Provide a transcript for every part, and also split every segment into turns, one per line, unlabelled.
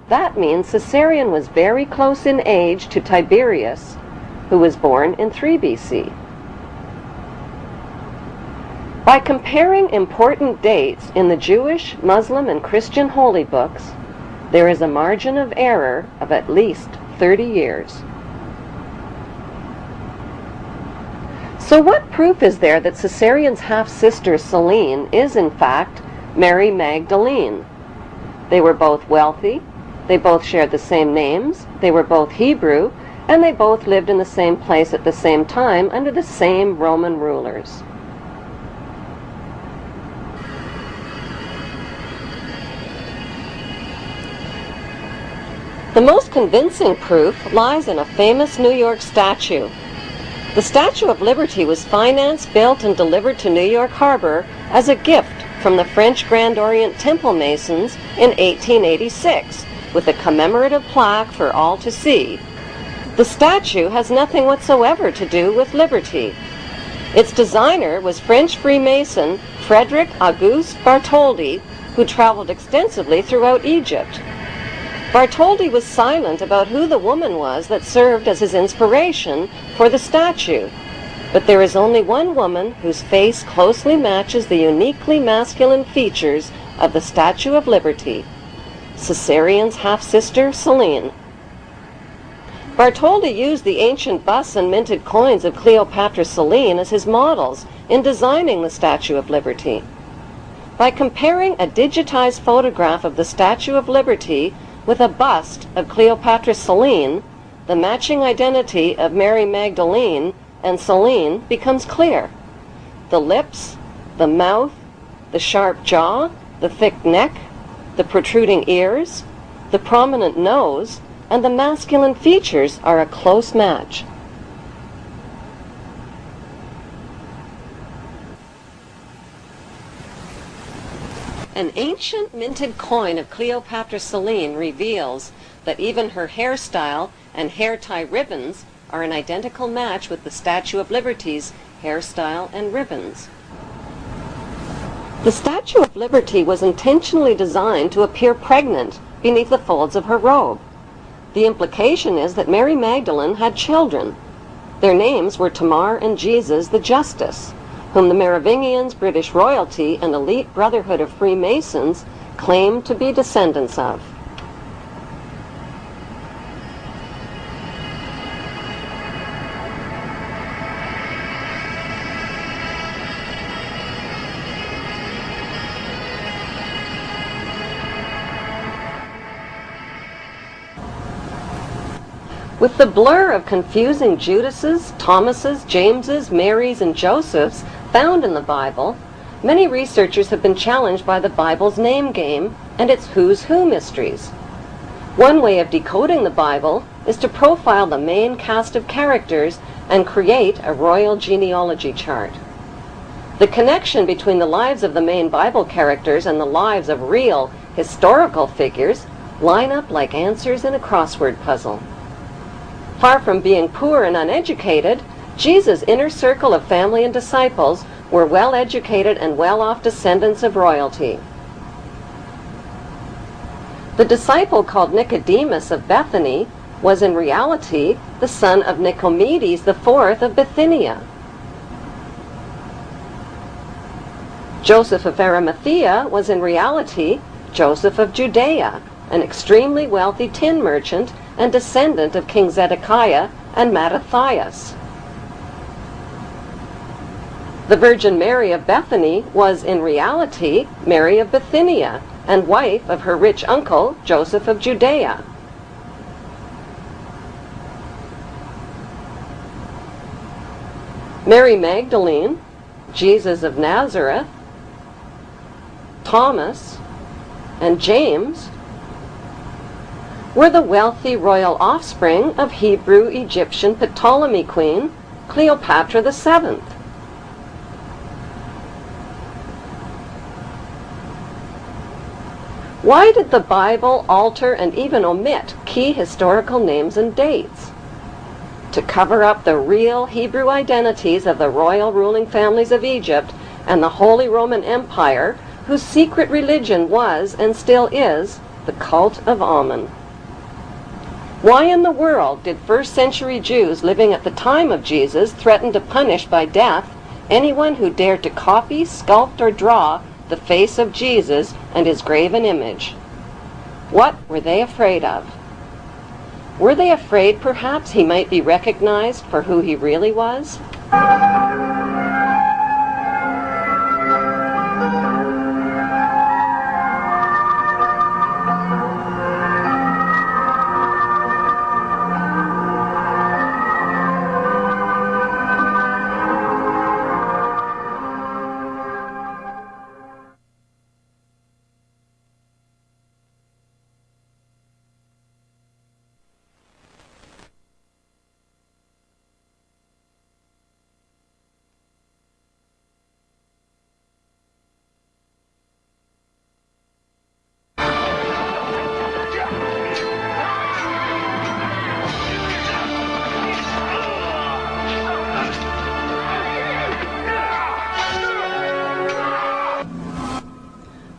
That means Caesarion was very close in age to Tiberius, who was born in 3 BC. By comparing important dates in the Jewish, Muslim, and Christian holy books, there is a margin of error of at least 30 years. So what proof is there that Caesarion's half-sister Selene is in fact Mary Magdalene? They were both wealthy, they both shared the same names, they were both Hebrew, and they both lived in the same place at the same time under the same Roman rulers. The most convincing proof lies in a famous New York statue. The Statue of Liberty was financed, built, and delivered to New York Harbor as a gift from the French Grand Orient Temple Masons in 1886, with a commemorative plaque for all to see. The statue has nothing whatsoever to do with liberty. Its designer was French Freemason Frederick Auguste Bartholdi, who traveled extensively throughout Egypt. Bartholdi was silent about who the woman was that served as his inspiration for the statue, but there is only one woman whose face closely matches the uniquely masculine features of the Statue of Liberty, Caesarion's half-sister Selene. Bartholdi used the ancient busts and minted coins of Cleopatra Selene as his models in designing the Statue of Liberty. By comparing a digitized photograph of the Statue of Liberty with a bust of Cleopatra Selene, the matching identity of Mary Magdalene and Selene becomes clear. The lips, the mouth, the sharp jaw, the thick neck, the protruding ears, the prominent nose, and the masculine features are a close match. An ancient minted coin of Cleopatra Selene reveals that even her hairstyle and hair tie ribbons are an identical match with the Statue of Liberty's hairstyle and ribbons. The Statue of Liberty was intentionally designed to appear pregnant beneath the folds of her robe. The implication is that Mary Magdalene had children. Their names were Tamar and Jesus the Justice, whom the Merovingians, British royalty, and elite brotherhood of Freemasons claimed to be descendants of. With the blur of confusing Judases, Thomases, Jameses, Marys, and Josephs found in the Bible, many researchers have been challenged by the Bible's name game and its who's who mysteries. One way of decoding the Bible is to profile the main cast of characters and create a royal genealogy chart. The connection between the lives of the main Bible characters and the lives of real historical figures line up like answers in a crossword puzzle. Far from being poor and uneducated, Jesus' inner circle of family and disciples were well-educated and well-off descendants of royalty. The disciple called Nicodemus of Bethany was in reality the son of Nicomedes IV of Bithynia. Joseph of Arimathea was in reality Joseph of Judea, an extremely wealthy tin merchant and descendant of King Zedekiah and Mattathias. The Virgin Mary of Bethany was in reality Mary of Bithynia and wife of her rich uncle Joseph of Judea. Mary Magdalene, Jesus of Nazareth, Thomas, and James were the wealthy royal offspring of Hebrew-Egyptian Ptolemy queen Cleopatra VII. Why did the Bible alter and even omit key historical names and dates? To cover up the real Hebrew identities of the royal ruling families of Egypt and the Holy Roman Empire, whose secret religion was and still is the cult of Amun. Why in the world did first-century Jews living at the time of Jesus threaten to punish by death anyone who dared to copy, sculpt, or draw the face of Jesus and his graven image? What were they afraid of? Were they afraid perhaps he might be recognized for who he really was?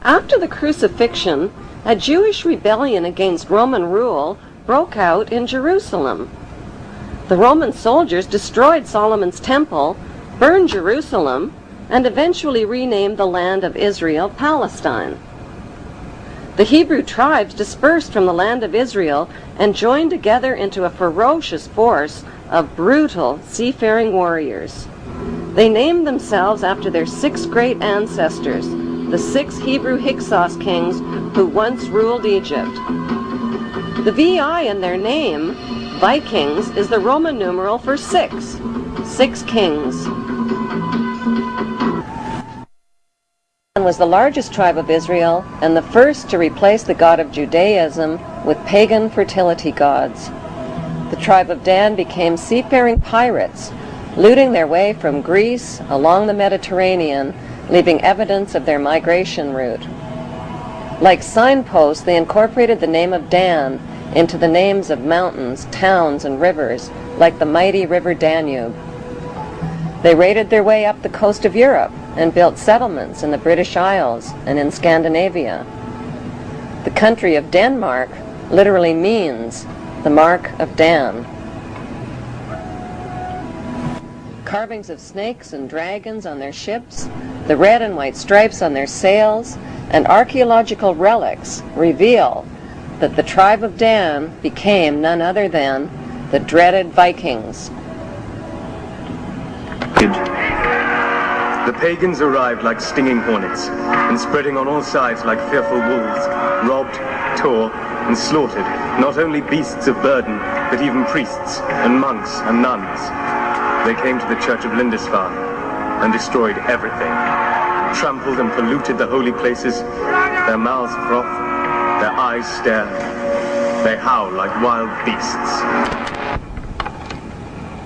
After the crucifixion, a Jewish rebellion against Roman rule broke out in Jerusalem. The Roman soldiers destroyed Solomon's temple, burned Jerusalem, and eventually renamed the land of Israel Palestine. The Hebrew tribes dispersed from the land of Israel and joined together into a ferocious force of brutal seafaring warriors. They named themselves after their 6 great ancestors, the 6 Hebrew Hyksos kings who once ruled Egypt. The VI in their name, Vikings, is the Roman numeral for 6. 6 kings. Was the largest tribe of Israel and the first to replace the god of Judaism with pagan fertility gods. The tribe of Dan became seafaring pirates, looting their way from Greece along the Mediterranean, leaving evidence of their migration route. Like signposts, they incorporated the name of Dan into the names of mountains, towns, and rivers, like the mighty river Danube. They raided their way up the coast of Europe and built settlements in the British Isles and in Scandinavia. The country of Denmark literally means the mark of Dan. Carvings of snakes and dragons on their ships, the red and white stripes on their sails, and archaeological relics reveal that the tribe of Dan became none other than the dreaded Vikings.
The pagans arrived like stinging hornets, and spreading on all sides like fearful wolves, robbed, tore, and slaughtered not only beasts of burden, but even priests and monks and nuns. They came to the church of Lindisfarne and destroyed everything, trampled and polluted the holy places. Their mouths froth, their eyes stare, they howl like wild beasts.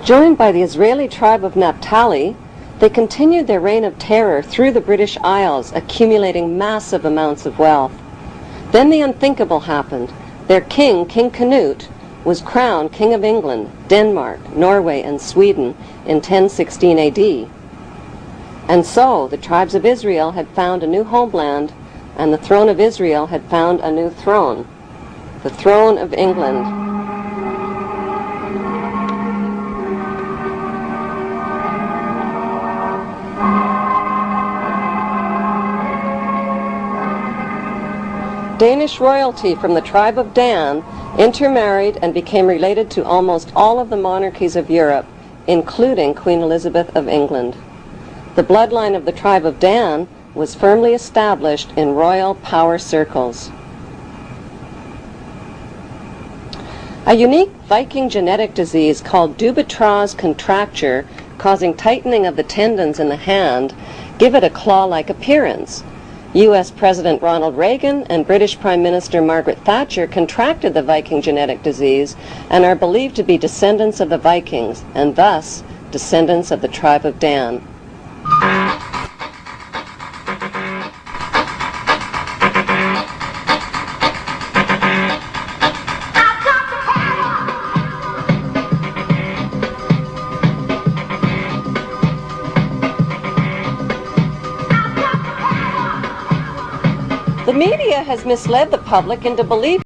Joined by the Israeli tribe of Naphtali, they continued their reign of terror through the British Isles, accumulating massive amounts of wealth. Then the unthinkable happened. Their king, King Canute, was crowned King of England, Denmark, Norway, and Sweden in 1016 AD. And so the tribes of Israel had found a new homeland, and the throne of Israel had found a new throne, the throne of England. Danish royalty from the tribe of Dan intermarried and became related to almost all of the monarchies of Europe, including Queen Elizabeth of England. The bloodline of the tribe of Dan was firmly established in royal power circles. A unique Viking genetic disease called Dubitraz contracture, causing tightening of the tendons in the hand, give it a claw-like appearance. U.S. President Ronald Reagan and British Prime Minister Margaret Thatcher contracted the Viking genetic disease and are believed to be descendants of the Vikings, and thus descendants of the tribe of Dan. The media has misled the public into believing